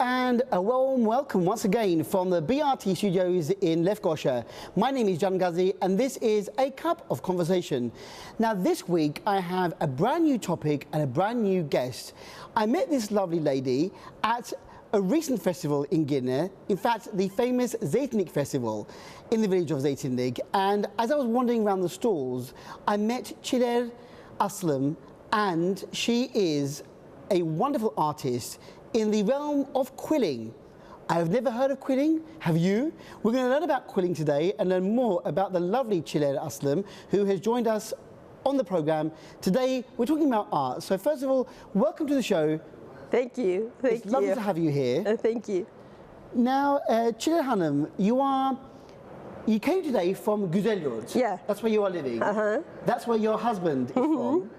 and a warm welcome once again from the BRT studios in Lefkoşa. My name is Can Ghazi and this is A Cup of Conversation. Now this week I have a brand new topic and a brand new guest. I met this lovely lady at a recent festival in Guinea, in fact the famous Zeytinlik festival in the village of Zeytinlik, and as I was wandering around the stalls I met Çiler Aslım, and she is a wonderful artist in the realm of quilling. I've never heard of quilling, have you? We're going to learn about quilling today and learn more about the lovely Çiler Aslım, who has joined us on the programme. Today we're talking about art. So first of all, welcome to the show. Thank you. Thank it's lovely to have you here. Thank you. Now, Çiler Hanım, you came today from Güzelyurt. Yeah. That's where you are living. That's where your husband is from.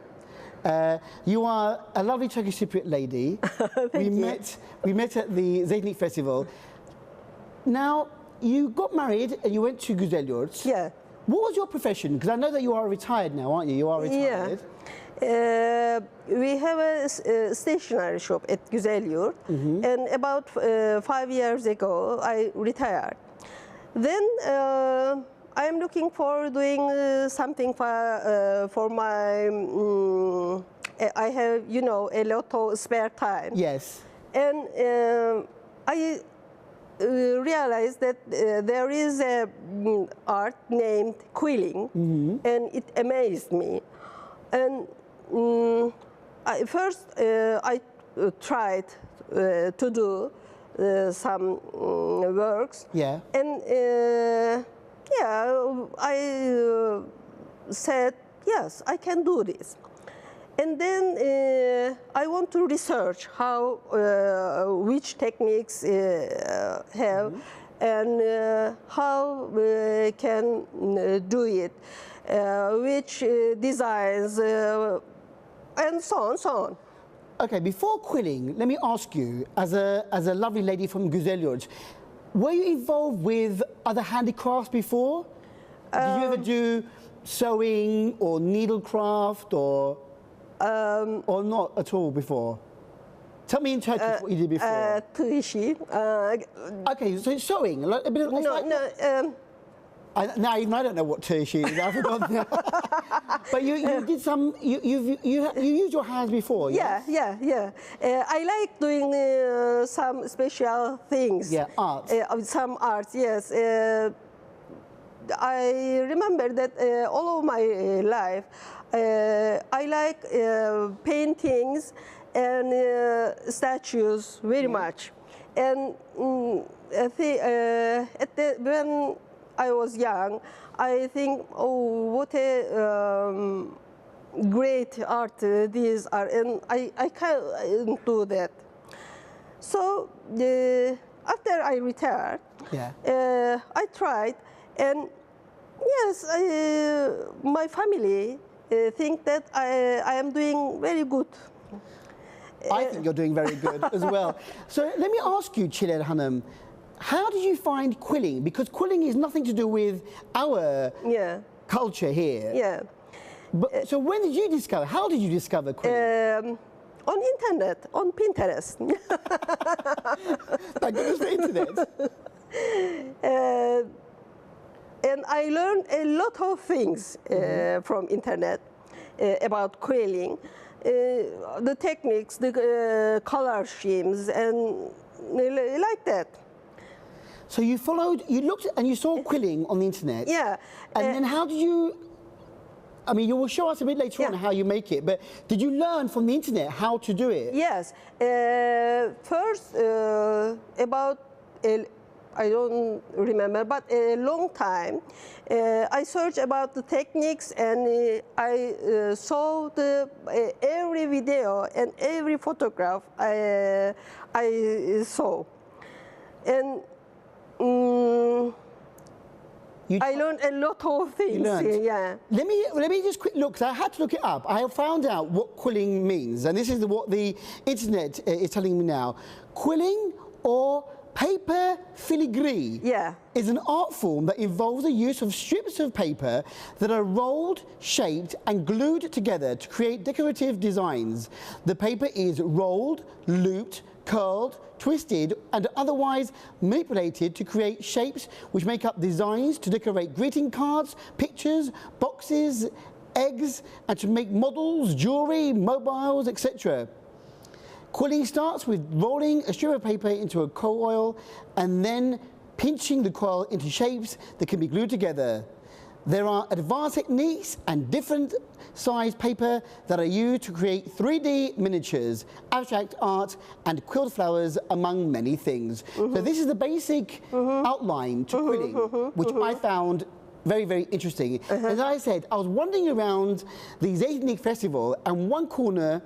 You are a lovely Turkish Cypriot lady. we met at the Zeytinlik festival. Now, you got married and you went to Güzelyurt. Yeah. What was your profession? Because I know that you are retired now, aren't you? You are retired. Yeah. We have a stationery shop at Güzelyurt, and about 5 years ago I retired. Then I am looking for doing something for my. I have, you know, a lot of spare time. Yes. And I realized that there is a art named Quilling, and it amazed me. And first I tried to do some works. Yeah. And yeah, I said, yes, I can do this. And then I want to research how, which techniques have, and how we can do it, which designs, and so on, so on. Okay, before quilling, let me ask you, as a lovely lady from Güzelyurt, were you involved with other handicrafts before? Did you ever do sewing or needlecraft or not at all before? Tell me in Turkish what you did before. Wtih. Okay, so it's sewing. Like, a bit of, now even I don't know what wtih is. I've forgotten now. But you did some. You used your hands before. Yeah, yes? yeah. I like doing some special things. Yeah, art. Some art. Yes. I remember that all of my life, I like paintings and statues very much. And when I was young, I think, oh, what a great art these are, and I can't do that. So after I retired, I tried, and yes, my family think that I am doing very good. I think you're doing very good as well. So let me ask you, Çiler Hanım, how did you find quilling? Because quilling is nothing to do with our culture here. Yeah. But, so when did you discover, how did you discover quilling? On internet, on Pinterest. Thank goodness for internet. And I learned a lot of things from internet about quilling. The techniques, the color schemes, and like that. So you looked and you saw quilling on the internet. Yeah. And then how did you, I mean, you will show us a bit later on how you make it, but did you learn from the internet how to do it? Yes. First, about, I don't remember, but a long time, I searched about the techniques, and I saw every video and every photograph I saw. And I learned a lot of things. You learned. Yeah. Let me just quick look, because I had to look it up. I have found out what quilling means, and this is what the internet is telling me now. Quilling, or paper filigree, is an art form that involves the use of strips of paper that are rolled, shaped and glued together to create decorative designs. The paper is rolled, looped, curled, twisted, and otherwise manipulated to create shapes which make up designs to decorate greeting cards, pictures, boxes, eggs, and to make models, jewelry, mobiles, etc. Quilling starts with rolling a strip of paper into a coil and then pinching the coil into shapes that can be glued together. There are advanced techniques and different size paper that are used to create 3D miniatures, abstract art, and quilt flowers, among many things. So this is the basic outline to quilling, which I found very, very interesting. As I said, I was wandering around the Zeytinlik Festival, and one corner,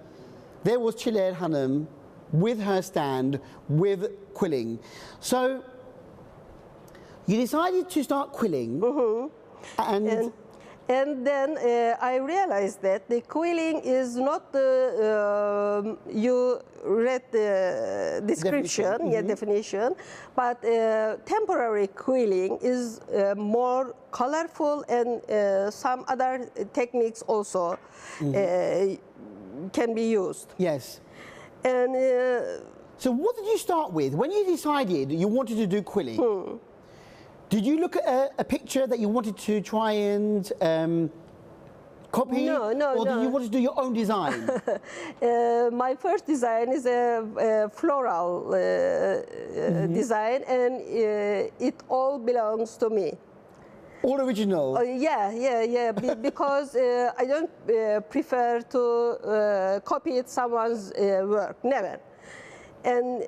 there was Çiler Hanım with her stand with quilling. So you decided to start quilling, and then I realized that the quilling is not the you read the description, definition, but temporary quilling is more colorful, and some other techniques also can be used. Yes. And so what did you start with? When you decided you wanted to do quilling, did you look at a picture that you wanted to try and copy? No. Or did you want to do your own design? My first design is a floral design, and it all belongs to me. All original? Because I don't prefer to copy someone's work, never. And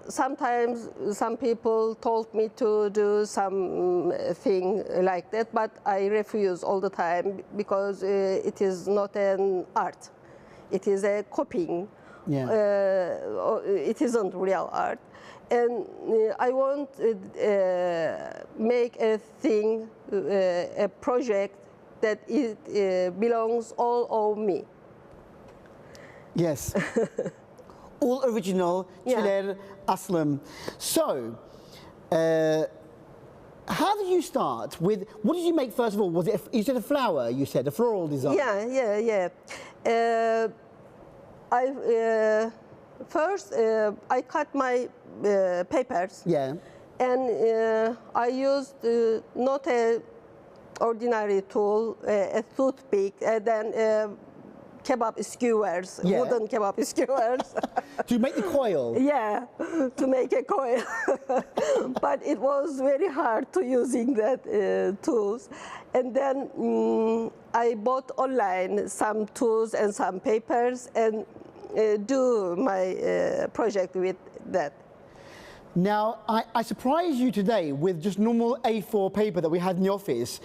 sometimes some people told me to do something like that, but I refuse all the time because it is not an art. It is a copying. Yeah. It isn't real art. And I want make a thing, a project that it belongs all of me. Yes. All original, Çiler, Aslım. So, how did you start with, what did you make first of all? Was it, you said a flower, you said, a floral design? Yeah. First, I cut my papers. Yeah. And I used not a ordinary tool, a toothpick, and then kebab skewers, wooden kebab skewers. To make the coil? Yeah, to make a coil. But it was very hard to using that tools. And then I bought online some tools and some papers and do my project with that. Now, I surprised you today with just normal A4 paper that we had in the office.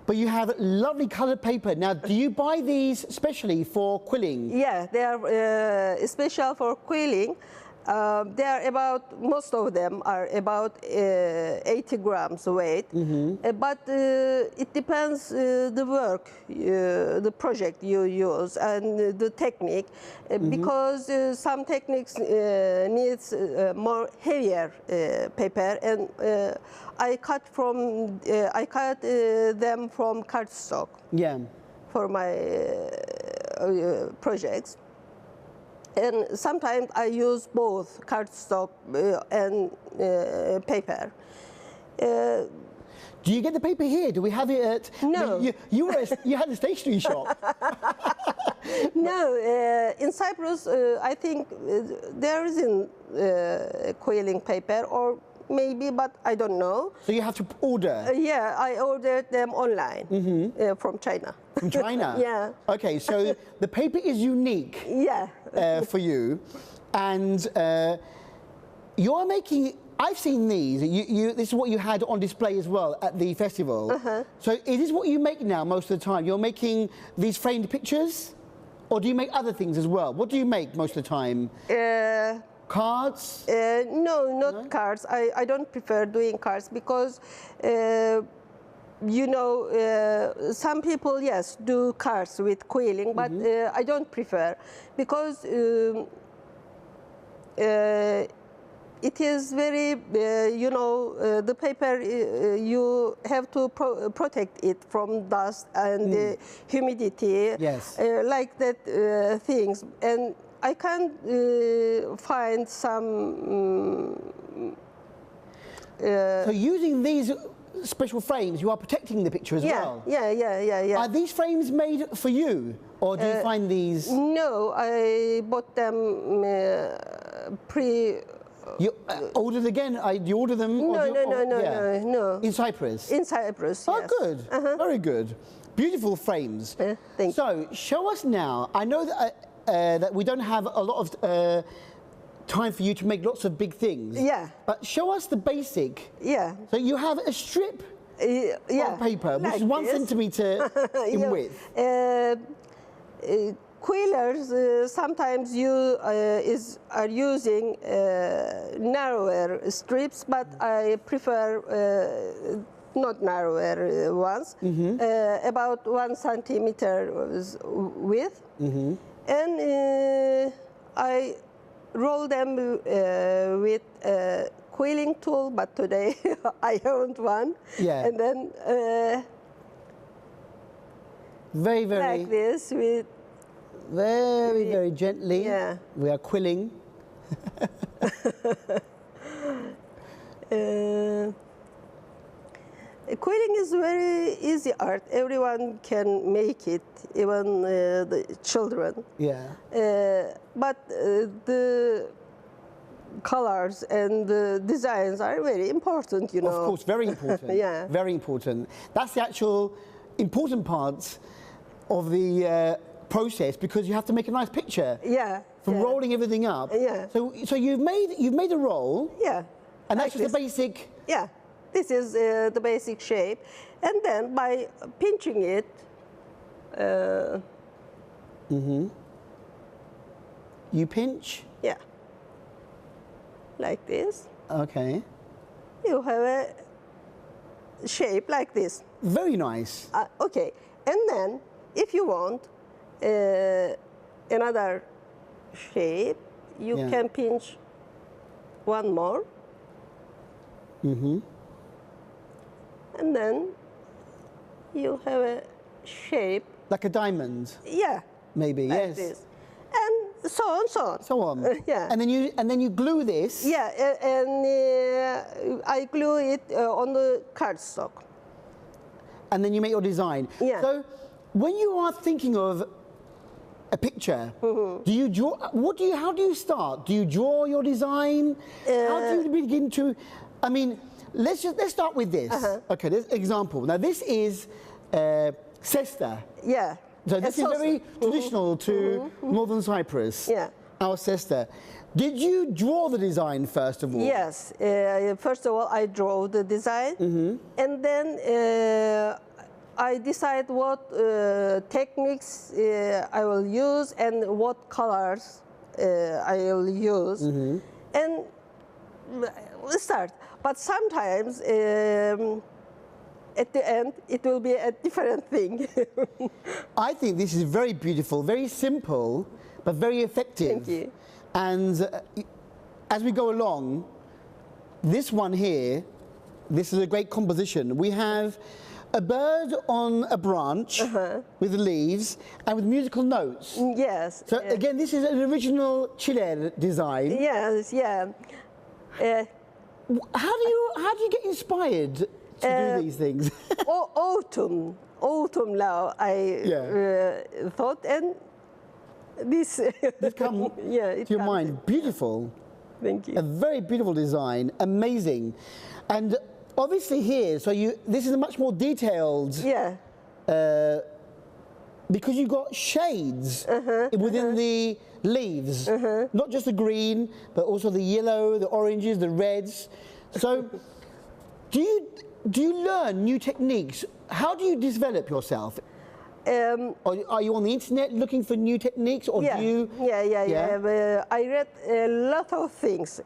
But you have lovely coloured paper. Now, do you buy these specially for quilling? Yeah, they are special for quilling. They are about, most of them are about 80 grams weight. But it depends the work, the project you use and the technique. Because some techniques needs more heavier paper, and I cut them from cardstock. Yeah. For my projects. And sometimes I use both cardstock and paper. Do you get the paper here? Do we have it at? No. You had a stationery shop. No, in Cyprus, I think there isn't quilling paper, or maybe, but I don't know. So you have to order? Yeah, I ordered them online from China. From China? Yeah. Okay, so the paper is unique. Yeah. For you, and you're making. I've seen these. This is what you had on display as well at the festival. So is this what you make now most of the time? You're making these framed pictures, or do you make other things as well? What do you make most of the time? Cards? No, not cards. I don't prefer doing cards because, you know, some people, yes, do cards with quilling, but I don't prefer because it is very, you know, the paper, you have to protect it from dust and humidity, Yes. like that things. And I can find some. So using these special frames, you are protecting the picture as well? Yeah. Are these frames made for you, or do you find these? No, I bought them You ordered again? You order them? No. In Cyprus? In Cyprus, Oh, yes. good. Very good. Beautiful frames. Thank you. So, show us now. I know that we don't have a lot of time for you to make lots of big things. Yeah. But show us the basic. Yeah. So you have a strip of paper, which is 1 this. centimeter in width. Quillers sometimes are using narrower strips, but I prefer not narrower ones, about 1 centimeter width, and I roll them with a quilling tool, but today I haven't one. Yeah. And then very like this with very gently. Yeah. We are quilling. Quilling is very easy art. Everyone can make it, even the children. Yeah. But the colors and the designs are very important, you know. Of course, very important. Yeah. Very important. That's the actual important part of the process, because you have to make a nice picture. Yeah. From yeah. rolling everything up. Yeah. So you've made a roll. Yeah. And that's like just the basic. Yeah. This is the basic shape, and then by pinching it, You pinch. yeah, like this, Okay. you have a shape like this. Very nice. Okay, and then if you want another shape, you Yeah. can pinch one more. And then you have a shape, Like a diamond, yeah, maybe. like Yes. this, and so on, so on. So on. Yeah. And then you glue this. Yeah, and I glue it on the cardstock. And then you make your design. Yeah. So when you are thinking of a picture, do you draw? How do you start? Do you draw your design? How do you begin to? I mean, let's start with this. Okay, this example. Now this is cesta. Yeah. So this is very traditional to northern Cyprus. Yeah. Our cesta. Did you draw the design first of all? Yes. First of all, I draw the design, and then I decide what techniques I will use and what colors I will use, and we start. But sometimes at the end it will be a different thing. I think this is very beautiful, very simple, but very effective. Thank you. And as we go along, this one here, this is a great composition. We have a bird on a branch with leaves and with musical notes. Yes. So again, this is an original Çiler design. Yes. Yeah. How do you get inspired to do these things? Autumn now I thought, and this come it to your comes. mind. Beautiful. Thank you. A very beautiful design, amazing. And obviously here, so this is a much more detailed, because you've got shades within the leaves, not just the green, but also the yellow, the oranges, the reds. So do you learn new techniques? How do you develop yourself? Or are you on the internet looking for new techniques, or do you? Yeah. I read a lot of things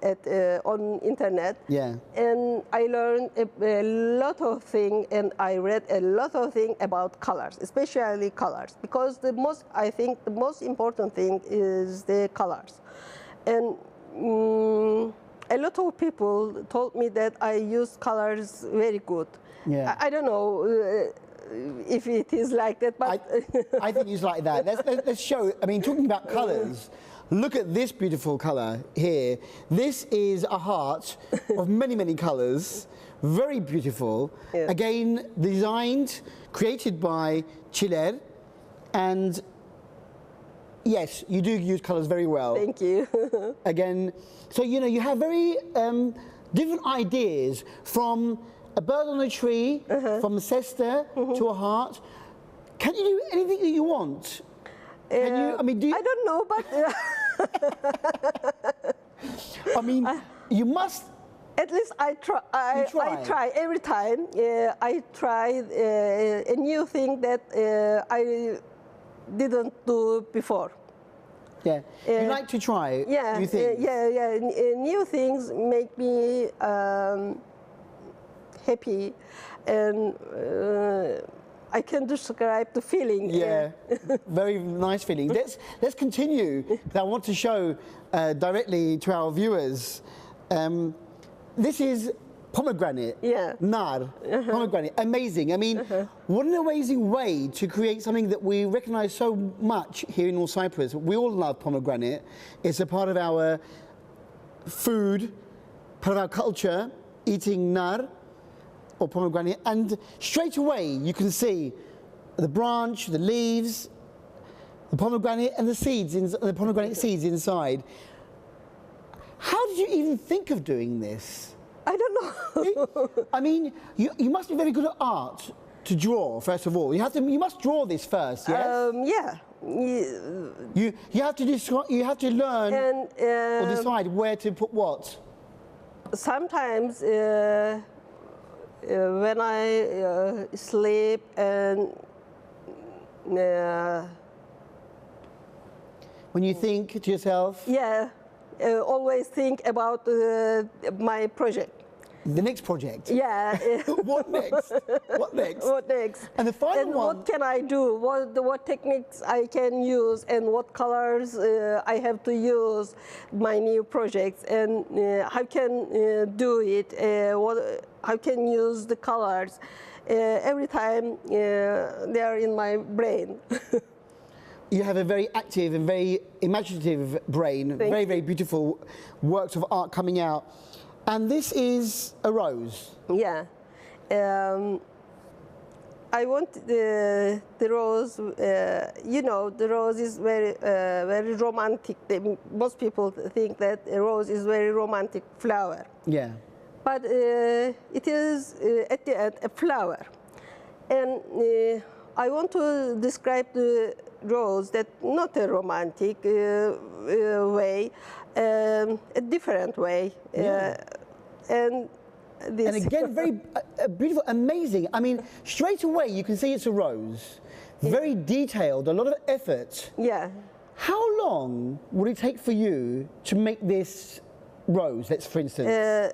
on internet. Yeah. And I learned a lot of things, and I read a lot of things about colors, especially colors, because I think the most important thing is the colors. And a lot of people told me that I use colors very good. Yeah. I don't know if it is like that, but I think it's like that. Let's show. I mean, talking about colours, look at this beautiful color here. This is a heart of many, many colors. Very beautiful. Yeah. Again, designed, created by Çiler. And yes, you do use colors very well. Thank you. Again, so you know, you have very different ideas, from a bird on a tree, from a cesta to a heart. Can you do anything that you want? Can you, I mean, do you, I don't know, but I mean, you must. at least I try. I try every time. I try a new thing that I didn't do before. Yeah, you like to try Yeah, new things. New things make me happy, and I can describe the feeling. Yeah, very nice feeling. Let's continue. I want to show directly to our viewers. This is pomegranate. Yeah. Nar, pomegranate. Amazing. I mean, what an amazing way to create something that we recognize so much here in North Cyprus. We all love pomegranate. It's a part of our food, part of our culture, eating nar or pomegranate. And straight away you can see the branch, the leaves, the pomegranate and the seeds, the pomegranate seeds inside. How did you even think of doing this? I don't know. I mean, you must be very good at art to draw, first of all. You must draw this first, yes? Yeah. You have to you have to learn And or decide where to put what. sometimes when I sleep and When you think to yourself, always think about my project. the next project. Yeah. What next? What next? What next? And the final and one. what can I do? What techniques I can use, and what colors I have to use my new projects, and how can do it? How can use the colors? Every time they are in my brain. You have a very active and very imaginative brain. Very, very beautiful works of art coming out. And this is a rose. Yeah. I want the rose, you know, the rose is very romantic. Most people think that a rose is very romantic flower. Yeah. But it is, at the end, a flower. And I want to describe the rose that not a romantic way, a different way. And again, very beautiful, amazing. I mean, straight away you can see it's a rose. Very detailed, a lot of effort. Yeah. How long would it take for you to make this rose, let's for instance?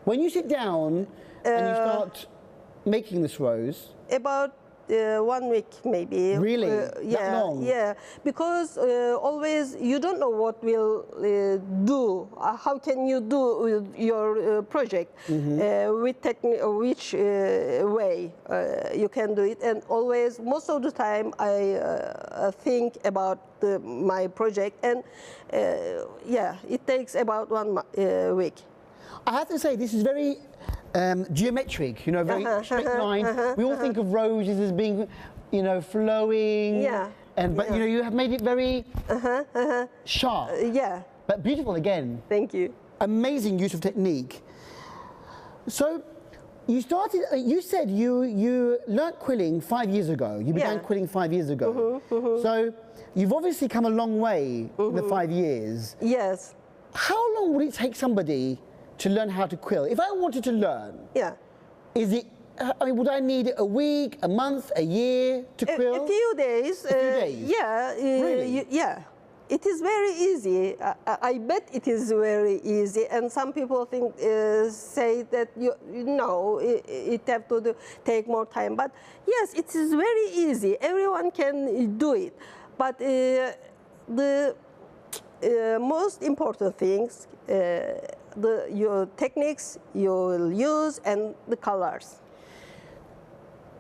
When you sit down and you start making this rose. About 1 week maybe. Really? Yeah, that long? Yeah, because always you don't know what will do. How can you do your project? With which way you can do it? And always, most of the time, I think about my project, and yeah, it takes about 1 week. I have to say, this is very geometric, you know, very straight lines. We all think of roses as being, you know, flowing. Yeah. But you know, you have made it very sharp. Yeah. But beautiful again. Thank you. Amazing use of technique. So, you started. You said you learnt quilling 5 years ago. You began quilling 5 years ago. So, you've obviously come a long way in the 5 years. Yes. How long would it take somebody to learn how to quill? If I wanted to learn, is it? I mean, would I need a week, a month, a year to quill? A few days. A few days. Yeah. Really? Yeah. It is very easy. I bet it is very easy. And some people think, say that you know it have to take more time. But yes, it is very easy. Everyone can do it. But the most important things, your techniques you will use, and the colors.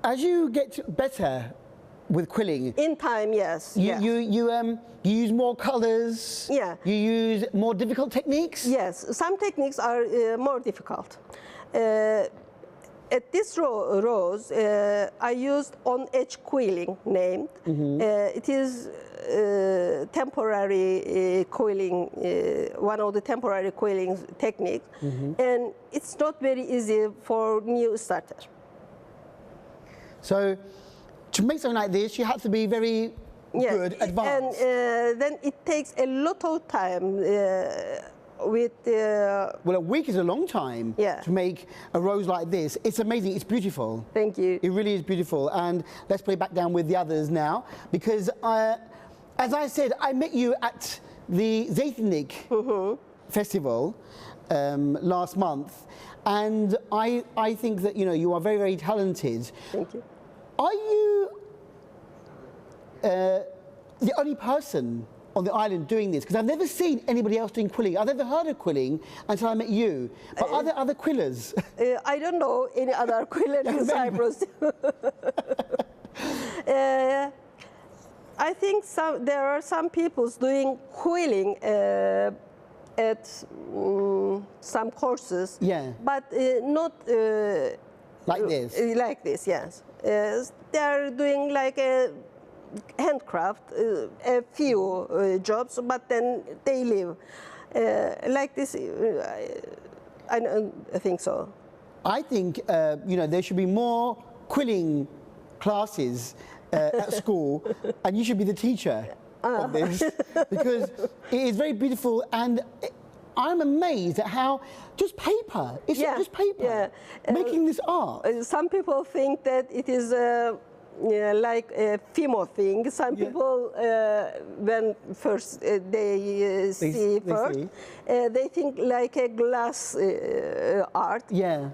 As you get better with quilling? In time, yes. You, yes. you use more colors? Yeah. You use more difficult techniques? Yes, some techniques are more difficult. At this rose, I used on-edge quilling named. It is temporary quilling, one of the temporary quilling techniques, and it's not very easy for new starter. So to make something like this, you have to be very good, advanced. And then it takes a lot of time with... well, a week is a long time to make a rose like this. It's amazing. It's beautiful. Thank you. It really is beautiful. And let's play back down with the others now, because as I said, I met you at the Zeytinlik festival last month, and I think that you are very, very talented. Thank you. Are you the only person on the island doing this? Because I've never seen anybody else doing quilling. I've never heard of quilling until I met you. But are there other quillers? I don't know any other quillers in Cyprus. I think there are some people doing quilling at some courses. Yeah. But not like this? Like this, yes. They are doing like a handcraft, a few jobs, but then they leave. Like this, I think so. I think, there should be more quilling classes at school, and you should be the teacher of this, because it is very beautiful, and I'm amazed at how just paper, it's not just paper, making this art. Some people think that it is like a female thing. Some people, when first they see, they think like a glass art. Yeah.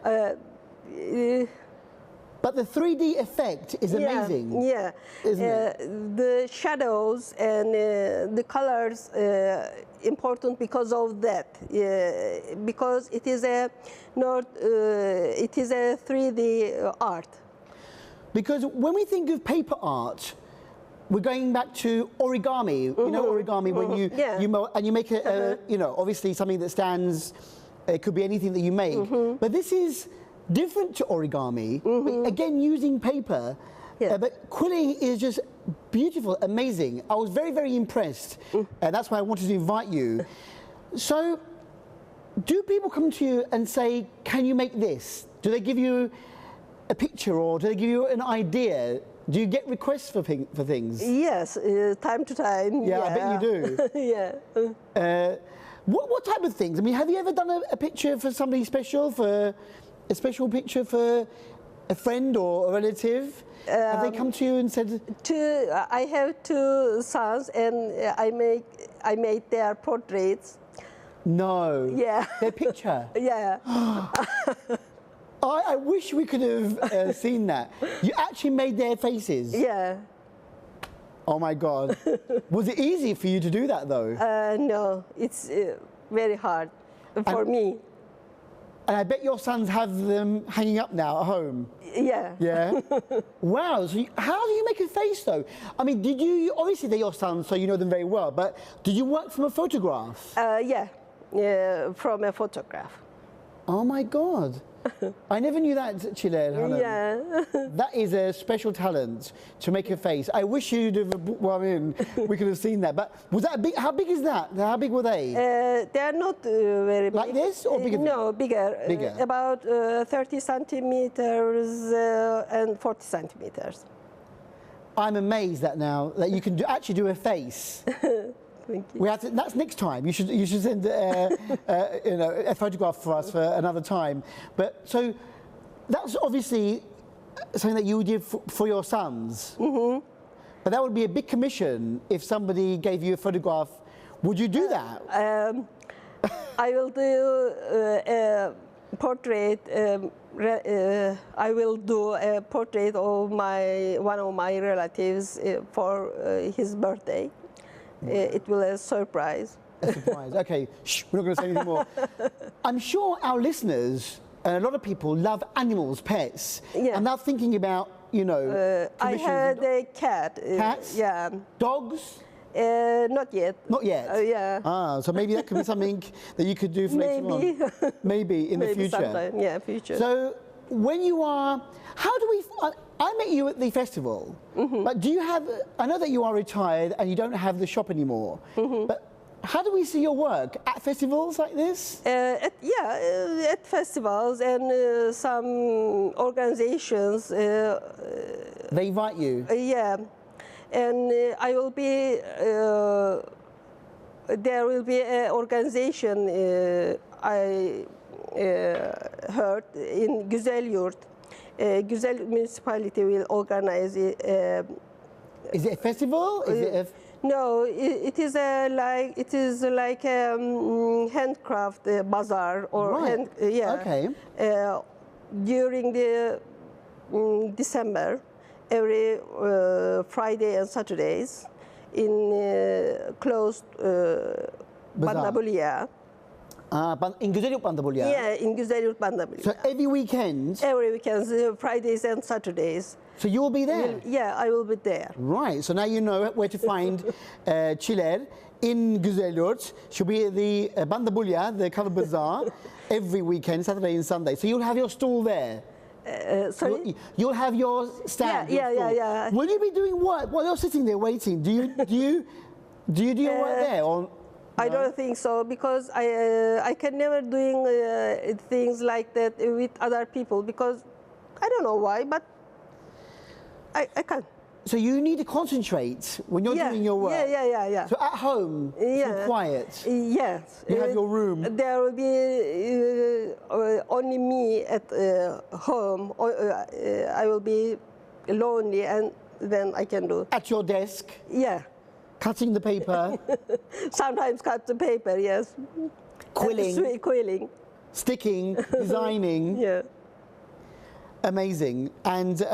But the 3D effect is amazing. Yeah, isn't it? The shadows and the colors important because of that. Because it is a it is a 3D art. Because when we think of paper art, we're going back to origami. You know origami when you make a obviously something that stands. It could be anything that you make, but this is different to origami. Again, using paper, but quilling is just beautiful, amazing. I was very, very impressed, and that's why I wanted to invite you. So, do people come to you and say, "Can you make this?" Do they give you a picture, or do they give you an idea? Do you get requests for things? Yes, time to time. Yeah, I bet you do. Yeah. What type of things? I mean, have you ever done a picture for somebody special, for a special picture for a friend or a relative? Have they come to you and said? I have two sons, and I made their portraits. No. Yeah. Their picture. Yeah. I wish we could have seen that. You actually made their faces? Yeah. Oh my God. Was it easy for you to do that though? No, it's very hard for me. And I bet your sons have them hanging up now at home. Yeah. Yeah? Wow. So how do you make a face though? I mean, did you, obviously they're your sons, so you know them very well, but did you work from a photograph? Yeah, from a photograph. Oh my God. I never knew that, Çiler. Yeah. That is a special talent to make a face. I wish you'd have brought one in. We could have seen that. But was that big? How big is that? How big were they? They are not very big. Like this or bigger? No, bigger. Bigger. About 30 centimeters and 40 centimeters. I'm amazed that now that you can actually do a face. Thank you. We have to, that's next time. You should send a photograph for us for another time. But so that's obviously something that you did for your sons. But that would be a big commission if somebody gave you a photograph. Would you do that? I will do a portrait. I will do a portrait of one of my relatives for his birthday. It will be a surprise. A surprise. Okay, shh, we're not going to say anything more. I'm sure our listeners, and a lot of people, love animals, pets, and they're thinking about you know, I commissions had a cat. Cats? Yeah. dogs? Not yet. Not yet. Yeah. Ah, so maybe that could be something that you could do for later Maybe. on. Maybe in the Maybe future. sometime. Yeah, future. So when you are, how do we? I met you at the festival. But do you have? I know that you are retired and you don't have the shop anymore. But how do we see your work at festivals like this? At festivals and some organizations. They invite you. Yeah, and I will be. There will be an organization I heard in Güzelyurt. Güzel municipality will organize it. Is it a festival? Is it a, No, it is like a handcraft bazaar or Right. Okay. During the December, every Friday and Saturdays in closed Bandabulya. in Güzelyurt Bandabulya? Yeah, in Güzelyurt Bandabulya. So every weekend, Every weekend, Fridays and Saturdays. so you will be there? Yeah, I will be there. Right, so now you know where to find Çiler in Güzelyurt. She'll be at the Bandabulya, the covered bazaar, every weekend, Saturday and Sunday. So you'll have your stall there. Sorry? You'll have your stand. Yeah, your yeah, stall. yeah. Will you be doing work while you're sitting there waiting? Do you do your work there? Or, I don't think so because I can never doing things like that with other people because I don't know why, but I can't. so you need to concentrate when you're doing your work. Yeah. So at home, it's all quiet. Yes. You have your room. There will be only me at home. I will be lonely, and then I can do. At your desk, Yeah. cutting the paper, Sometimes cut the paper. Yes. quilling, Quilling. sticking, designing. Yeah. Amazing. And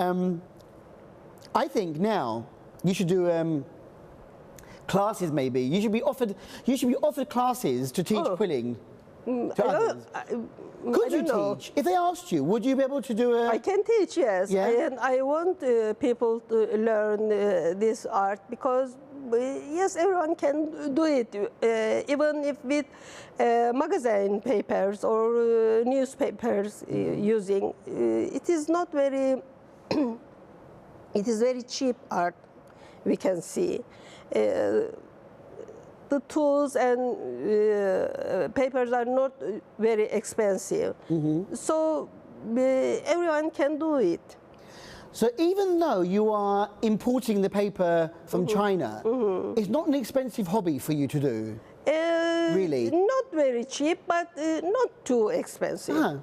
I think now you should do classes. Maybe you should be offered classes to teach quilling to others. Could you don't know. teach? If they asked you, would you be able to do a? I can teach, yes. Yeah? And I want people to learn this art because, yes, everyone can do it, even if with magazine papers or newspapers using. It is not very, it is very cheap art, we can see. The tools and papers are not very expensive. So everyone can do it. So even though you are importing the paper from China, it's not an expensive hobby for you to do. Really? Not very cheap, but not too expensive.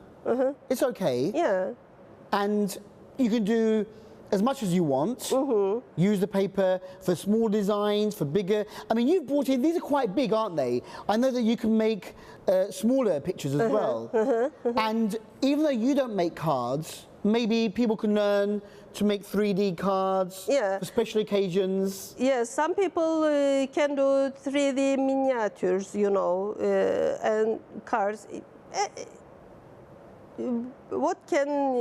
It's okay. Yeah. And you can do as much as you want. Use the paper for small designs, for bigger. I mean, you've brought in, these are quite big, aren't they? I know that you can make smaller pictures as well. And even though you don't make cards, maybe people can learn to make 3D cards for special occasions. Yes, some people can do 3D miniatures, you know, and cards. What can...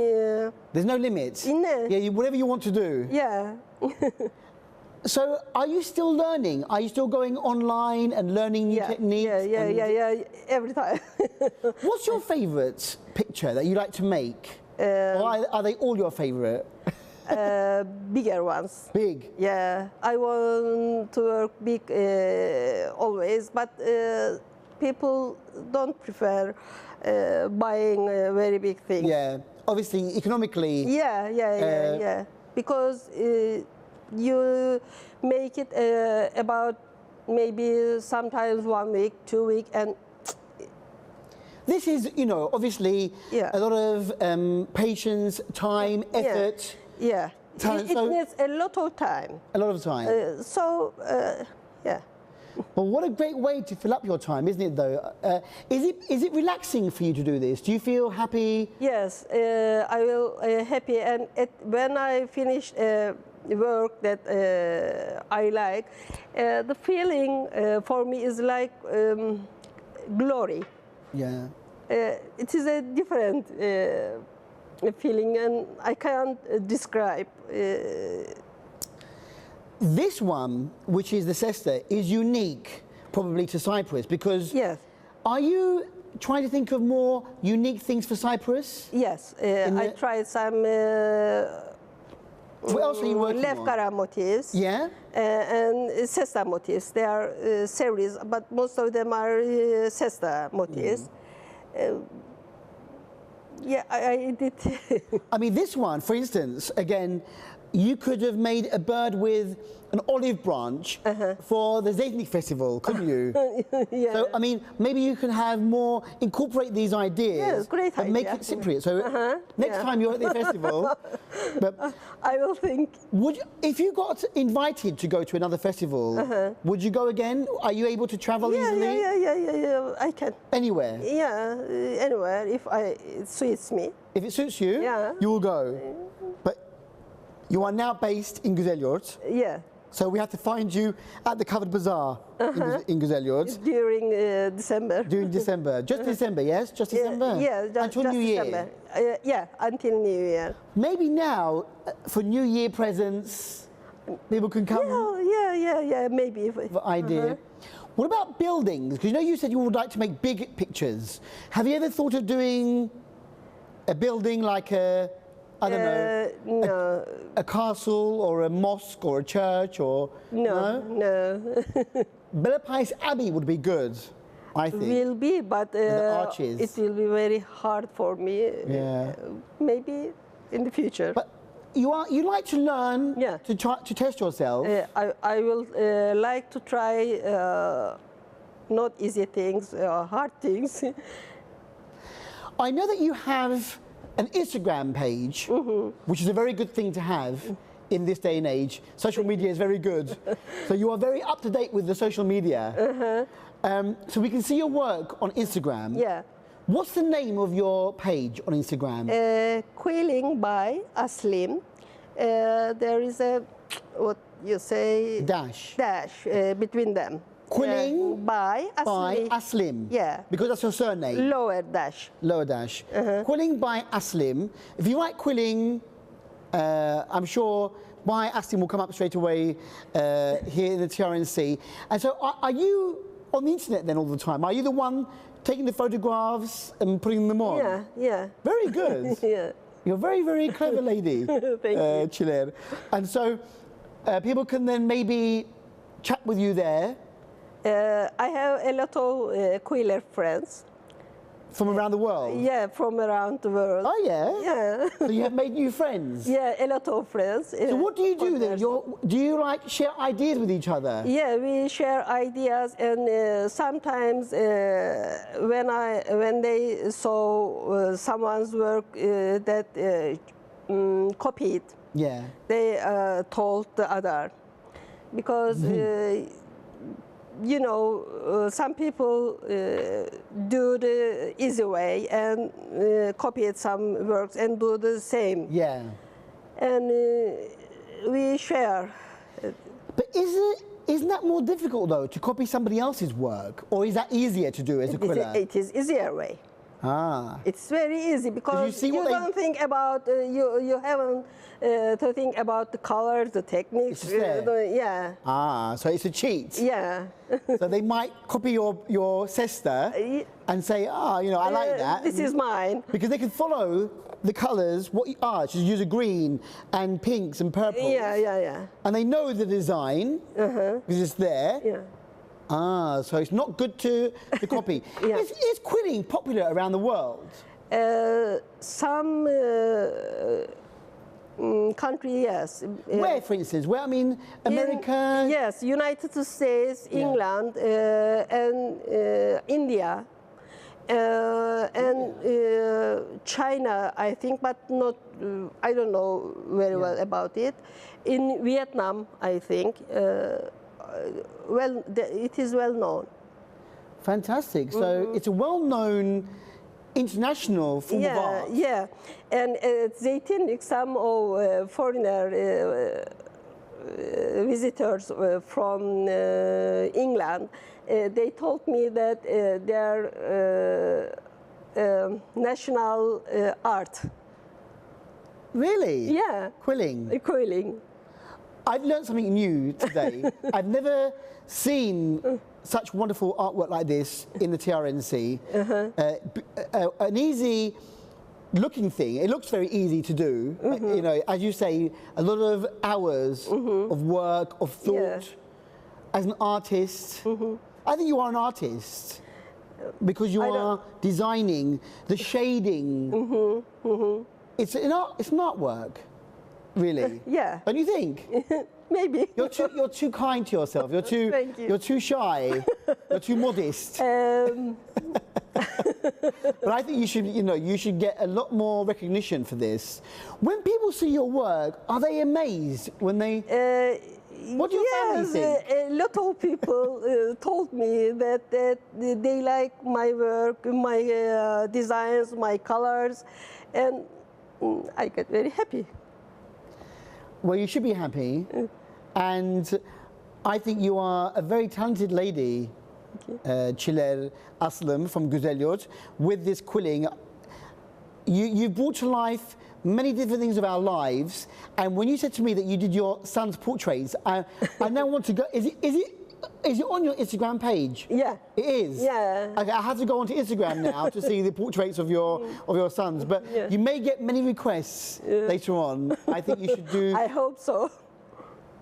There's no limits. No. Yeah, whatever you want to do. Yeah. So are you still learning? Are you still going online and learning new techniques? Yeah, every time. What's your favourite picture that you like to make? Or are they all your favourite? Bigger ones. Big? Yeah, I want to work big always, but people don't prefer buying very big things. Yeah, obviously economically. Yeah. Because you make it about maybe sometimes 1 week, 2 weeks, and this is, you know, obviously a lot of patience, time, effort. Yeah. Talent. It needs a lot of time. A lot of time. Yeah. But what a great way to fill up your time, isn't it, though? Is it relaxing for you to do this? Do you feel happy? Yes, I will happy, and when I finish work that I like, the feeling for me is like glory. Yeah. It is a different feeling, and I can't describe. This one, which is the Sesta, is unique probably to Cyprus because Yes. are you trying to think of more unique things for Cyprus? Yes, I the- tried some What else are you working on? Lefkara motifs Yeah? and Sesta motifs. They are series, but most of them are Sesta motifs. Yeah, I did. I mean, this one, for instance, again, you could have made a bird with an olive branch for the Zeytinlik Festival, couldn't you? Yeah. So, I mean, maybe you can have more, incorporate these ideas Yes, great and make idea. it Cypriot. So next yeah. time you're at the festival, but I will think. would you, if you got invited to go to another festival, would you go again? Are you able to travel Yeah, easily? yeah. I can. Anywhere? Yeah, anywhere if it suits me. If it suits you, Yeah. you will go. But you are now based in Güzelyurt. Yeah, So we have to find you at the covered bazaar in Güzelyurt during December. during December. Just December, yes? Just December? Yeah, Until just New Year. December. Yeah, until New Year. Maybe now, for New Year presents, people can come Yeah, maybe. for idea. What about buildings? Because you know you said you would like to make big pictures. Have you ever thought of doing a building like a, I don't know, No, a castle or a mosque or a church or... no. Belapais Abbey would be good, I think. Will be, but the arches. it will be very hard for me. Yeah. Maybe in the future. But you like to learn Yeah. to try to test yourself. I will like to try not easy things, hard things. I know that you have an Instagram page, which is a very good thing to have in this day and age. Social media is very good. So you are very up to date with the social media. So we can see your work on Instagram. Yeah. What's the name of your page on Instagram? Quilling by Aslım. There is a, what you say, Dash. between them. Quilling by by Aslım. Aslim. Yeah. Because that's your surname. Lower dash. Lower dash. Quilling by Aslim. If you write Quilling, I'm sure by Aslim will come up straight away here in the TRNC. And so are you on the internet then all the time? Are you the one taking the photographs and putting them on? Yeah. Very good. Yeah. You're a very, very clever lady, Thank you. Çiler. And so people can then maybe chat with you there. I have a lot of Quiller friends. From around the world? Yeah, from around the world. Oh, yeah? Yeah. So you have made new friends? Yeah, a lot of friends. So what do you do then? Do you like share ideas with each other? Yeah, we share ideas, and sometimes when they saw someone's work that copied, Yeah. they told the other, because you know, some people do the easy way and copy some works and do the same, Yeah. and we share. But isn't that more difficult though to copy somebody else's work, or is that easier to do as a quiller? It is easier way. Ah. It's very easy because see you what they- don't think about you haven't to think about the colors, the techniques. It's just there. Yeah, Ah, so it's a cheat. yeah. So they might copy your sister and say, you know, I like that. This is mine. Because they can follow the colours, what you are. Just use a green and pinks and purples. Yeah. And they know the design because it's there. Yeah. Ah, so it's not good to copy. Yeah. Is quilling popular around the world? Some country, yes. Where, for instance? Where, I mean, America? Yes, United States, England, and India. And China, I think, but not, I don't know very well about it. In Vietnam, I think, it is well known. Fantastic. So it's a well-known international form of art. Yeah. And Zeytinlik, some of foreigner visitors from England, they told me that their national art Really? Yeah. Quilling. Quilling. I've learned something new today. I've never seen such wonderful artwork like this in the TRNC. An easy looking thing. It looks very easy to do. You know, as you say, a lot of hours of work, of thought. As an artist, I think you are an artist because you are designing the shading. It's an artwork, really. Yeah. Don't you think? Maybe. You're too kind to yourself. Thank you. You're too shy. You're too modest. But I think you should get a lot more recognition for this. When people see your work, are they amazed when they? What do your family think? A lot of people told me that they like my work, my designs, my colors, and I get very happy. Well, you should be happy, and I think you are a very talented lady, Çiler Aslım from Güzelyurt, with this quilling. You've brought to life many different things of our lives, and when you said to me that you did your son's portraits, I now want to go. Is it on your Instagram page? Yeah. It is? Yeah. Okay, I have to go onto Instagram now to see the portraits of your sons, but you may get many requests later on. I think you should do... I hope so.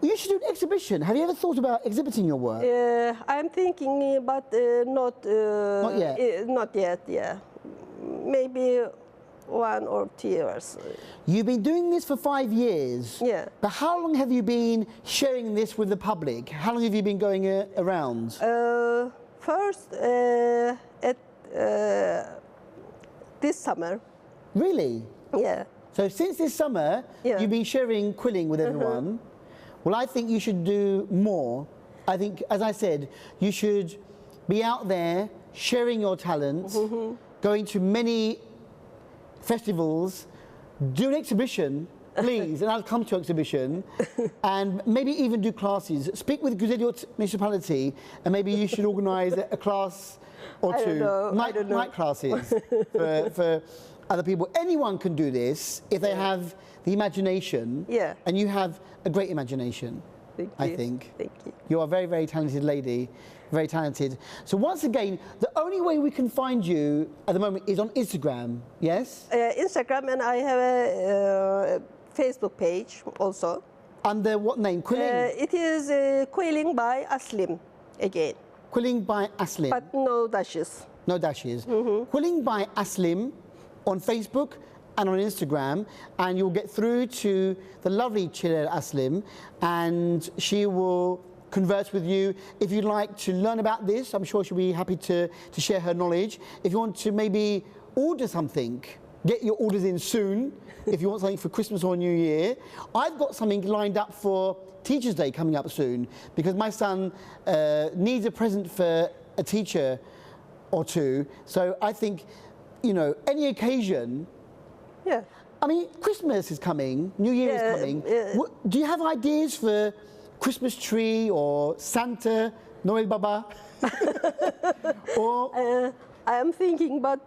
You should do an exhibition. Have you ever thought about exhibiting your work? I'm thinking, but not... Not yet? Not yet, yeah. Maybe 1 or 2 years. You've been doing this for 5 years. Yeah. But how long have you been sharing this with the public? How long have you been going around? First, at this summer. Really? Yeah. So since this summer, you've been sharing quilling with everyone. Well, I think you should do more. I think, as I said, you should be out there sharing your talent, going to many festivals, do an exhibition, please, and I'll come to your exhibition, and maybe even do classes. Speak with Güzelyurt municipality, and maybe you should organise a class or two, night classes for other people. Anyone can do this if they have the imagination, and you have a great imagination. Thank you. I think. Thank you. You are a very, very talented lady, very talented. So once again, the only way we can find you at the moment is on Instagram, yes? Instagram, and I have a Facebook page also. Under what name? Quilling? It is Quilling by Aslım again. Quilling by Aslım. But no dashes. No dashes. Quilling by Aslım on Facebook and on Instagram, and you'll get through to the lovely Çiler Aslım, and she will converse with you. If you'd like to learn about this, I'm sure she'll be happy to share her knowledge. If you want to maybe order something, get your orders in soon. If you want something for Christmas or New Year. I've got something lined up for Teacher's Day coming up soon, because my son needs a present for a teacher or two. So I think, you know, any occasion. Yeah. I mean, Christmas is coming, New Year is coming. Do you have ideas for Christmas tree or Santa, Noel Baba? Or I am thinking, but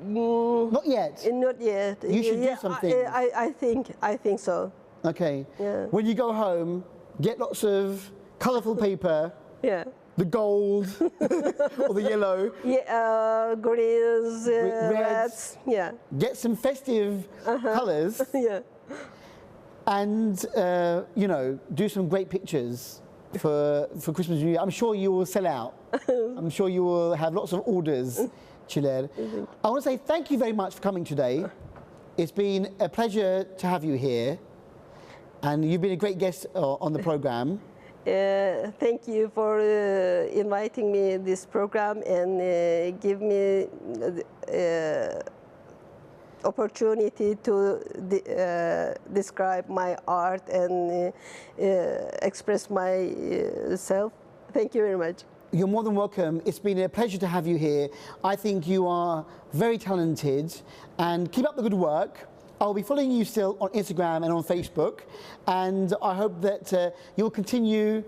not yet. Not yet. You should do something. I think so. Okay. Yeah. When you go home, get lots of colourful paper. Yeah. The gold or the yellow. Yeah, greens, reds. Yeah. Get some festive colours. Yeah. And you know, do some great pictures for Christmas and New Year. I'm sure you will sell out. I'm sure you will have lots of orders, Çiler. I want to say thank you very much for coming today. It's been a pleasure to have you here, and you've been a great guest on the program. Thank you for inviting me this program and give me opportunity to describe my art and express myself. Thank you very much. You're more than welcome. It's been a pleasure to have you here. I think you are very talented, and keep up the good work. I'll be following you still on Instagram and on Facebook, and I hope that you'll continue,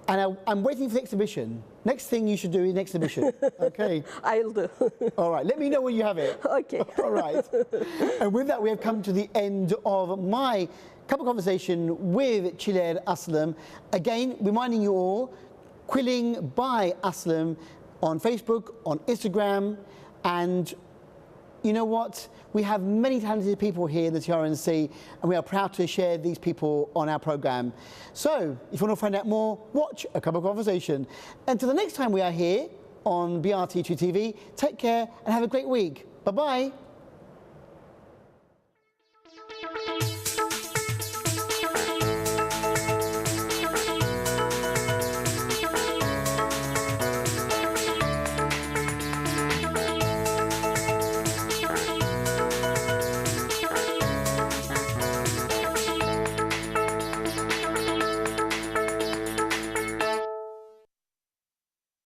and I'm waiting for the exhibition. Next thing you should do is an exhibition. Okay. I'll do. All right. Let me know when you have it. Okay. All right. And with that, we have come to the end of my cup of conversation with Çiler Aslım. Again, reminding you all, Quilling by Aslım on Facebook, on Instagram, and you know what? We have many talented people here in the TRNC, and we are proud to share these people on our programme. So, if you want to find out more, watch A Cup of Conversation. Until the next time we are here on BRT2 TV, take care and have a great week. Bye-bye.